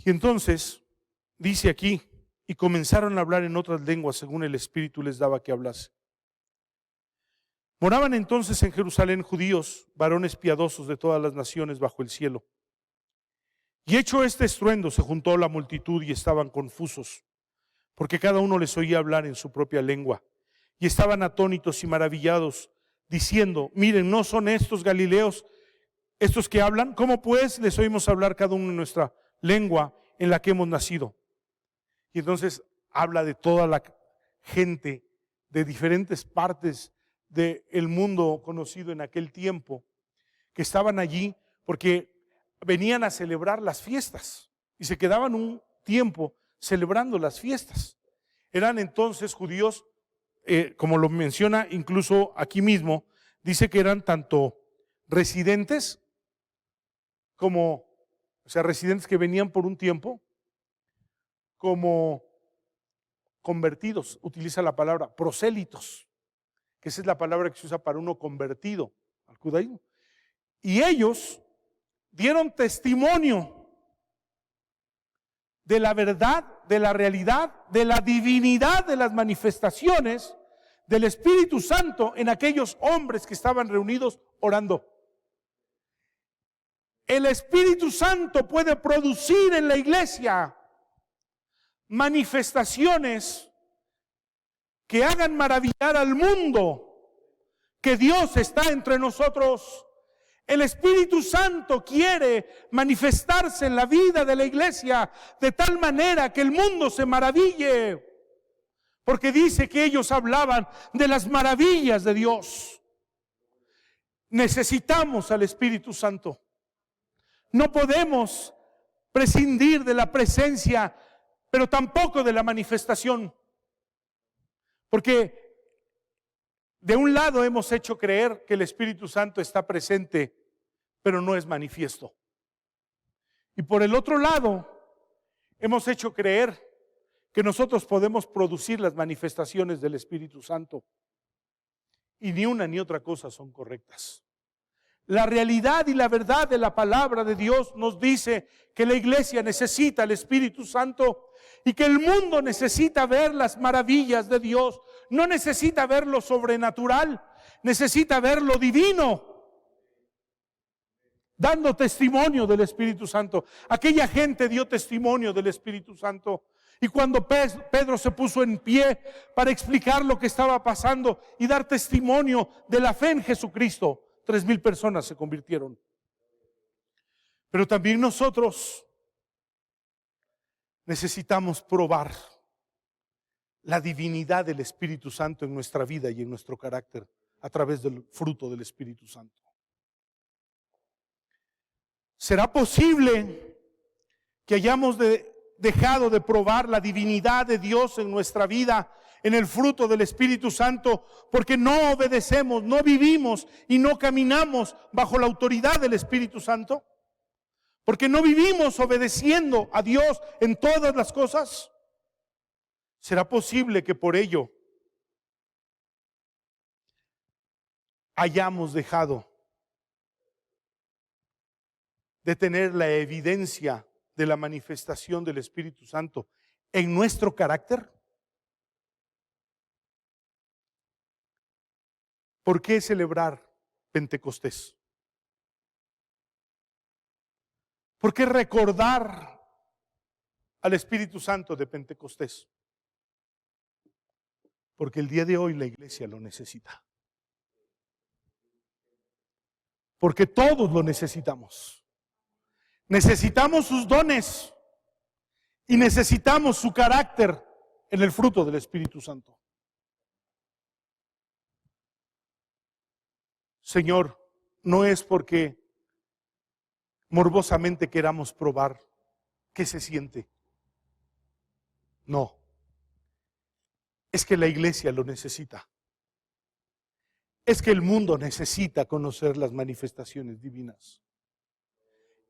Y entonces dice aquí: y comenzaron a hablar en otras lenguas según el Espíritu les daba que hablase. Moraban entonces en Jerusalén judíos, varones piadosos de todas las naciones bajo el cielo. Y hecho este estruendo, se juntó la multitud y estaban confusos, porque cada uno les oía hablar en su propia lengua. Y estaban atónitos y maravillados, diciendo: miren, ¿no son estos galileos estos que hablan? ¿Cómo pues les oímos hablar cada uno en nuestra lengua en la que hemos nacido? Y entonces habla de toda la gente de diferentes partes del mundo conocido en aquel tiempo, que estaban allí porque venían a celebrar las fiestas y se quedaban un tiempo celebrando las fiestas. Eran entonces judíos, como lo menciona incluso aquí mismo, dice que eran tanto residentes como, residentes que venían por un tiempo, como convertidos. Utiliza la palabra prosélitos, que esa es la palabra que se usa para uno convertido al judaísmo. Y ellos dieron testimonio de la verdad, de la realidad, de la divinidad de las manifestaciones del Espíritu Santo en aquellos hombres que estaban reunidos orando. el Espíritu Santo puede producir en la iglesia manifestaciones que hagan maravillar al mundo que Dios está entre nosotros. El Espíritu Santo quiere manifestarse en la vida de la iglesia de tal manera que el mundo se maraville, porque dice que ellos hablaban de las maravillas de Dios. Necesitamos al Espíritu Santo. No podemos prescindir de la presencia, pero tampoco de la manifestación. Porque de un lado hemos hecho creer que el Espíritu Santo está presente, pero no es manifiesto. Y por el otro lado, hemos hecho creer que nosotros podemos producir las manifestaciones del Espíritu Santo. Y ni una ni otra cosa son correctas. La realidad y la verdad de la palabra de Dios nos dice que la iglesia necesita el Espíritu Santo y que el mundo necesita ver las maravillas de Dios. No necesita ver lo sobrenatural, necesita ver lo divino, dando testimonio del Espíritu Santo. Aquella gente dio testimonio del Espíritu Santo. Y cuando Pedro se puso en pie para explicar lo que estaba pasando y dar testimonio de la fe en Jesucristo, 3,000 personas se convirtieron. Pero también nosotros necesitamos probar la divinidad del Espíritu Santo en nuestra vida y en nuestro carácter a través del fruto del Espíritu Santo. ¿Será posible que hayamos dejado de probar la divinidad de Dios en nuestra vida, en el fruto del Espíritu Santo, porque no obedecemos, no vivimos y no caminamos bajo la autoridad del Espíritu Santo? Porque no vivimos obedeciendo a Dios en todas las cosas. ¿Será posible que por ello hayamos dejado de tener la evidencia de la manifestación del Espíritu Santo en nuestro carácter? ¿Por qué celebrar Pentecostés? ¿Por qué recordar al Espíritu Santo de Pentecostés? Porque el día de hoy la iglesia lo necesita. Porque todos lo necesitamos. Necesitamos sus dones y necesitamos su carácter en el fruto del Espíritu Santo. Señor, no es porque morbosamente queramos probar qué se siente. No. Es que la iglesia lo necesita. Es que el mundo necesita conocer las manifestaciones divinas.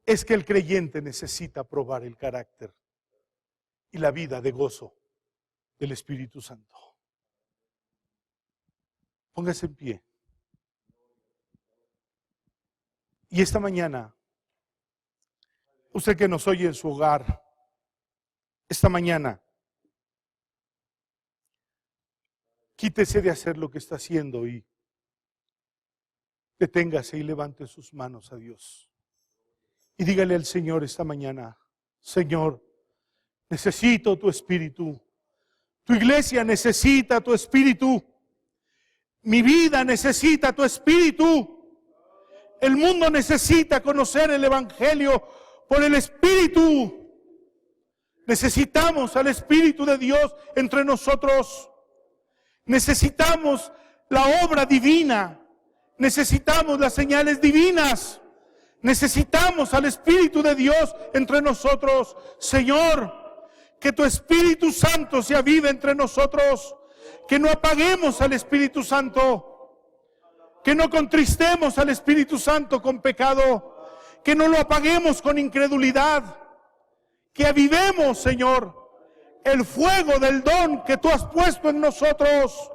Es que el creyente necesita probar el carácter y la vida de gozo del Espíritu Santo. Póngase en pie. Y esta mañana, usted que nos oye en su hogar, esta mañana, quítese de hacer lo que está haciendo y deténgase y levante sus manos a Dios. Y dígale al Señor esta mañana: Señor, necesito tu Espíritu. Tu iglesia necesita tu Espíritu. Mi vida necesita tu Espíritu. El mundo necesita conocer el Evangelio por el Espíritu. Necesitamos al Espíritu de Dios entre nosotros. Necesitamos la obra divina. Necesitamos las señales divinas. Necesitamos al Espíritu de Dios entre nosotros. Señor, que tu Espíritu Santo se avive entre nosotros. Que no apaguemos al Espíritu Santo. Que no contristemos al Espíritu Santo con pecado. Que no lo apaguemos con incredulidad. Que avivemos, Señor, el fuego del don que tú has puesto en nosotros.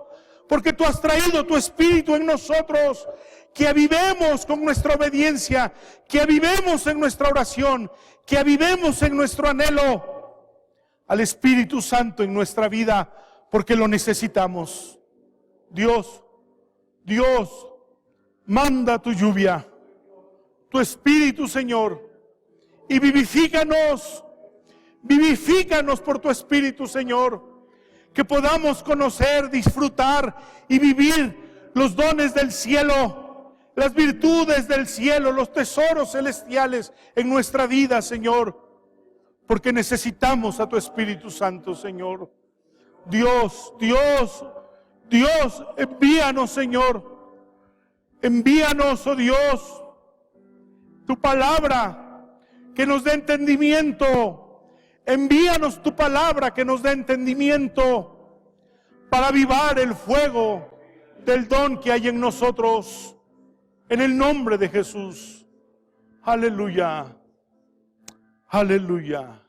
Porque tú has traído tu Espíritu en nosotros. Que avivemos con nuestra obediencia. Que avivemos en nuestra oración. Que avivemos en nuestro anhelo al Espíritu Santo en nuestra vida. Porque lo necesitamos. Dios, manda tu lluvia tu Espíritu, Señor, y vivifícanos por tu Espíritu, Señor, que podamos conocer, disfrutar y vivir los dones del cielo, las virtudes del cielo, los tesoros celestiales en nuestra vida, Señor, porque necesitamos a tu Espíritu Santo, Señor. Dios, envíanos, Señor. Envíanos, oh Dios, tu palabra que nos dé entendimiento. Envíanos tu palabra que nos dé entendimiento para avivar el fuego del don que hay en nosotros. En el nombre de Jesús. Aleluya. Aleluya.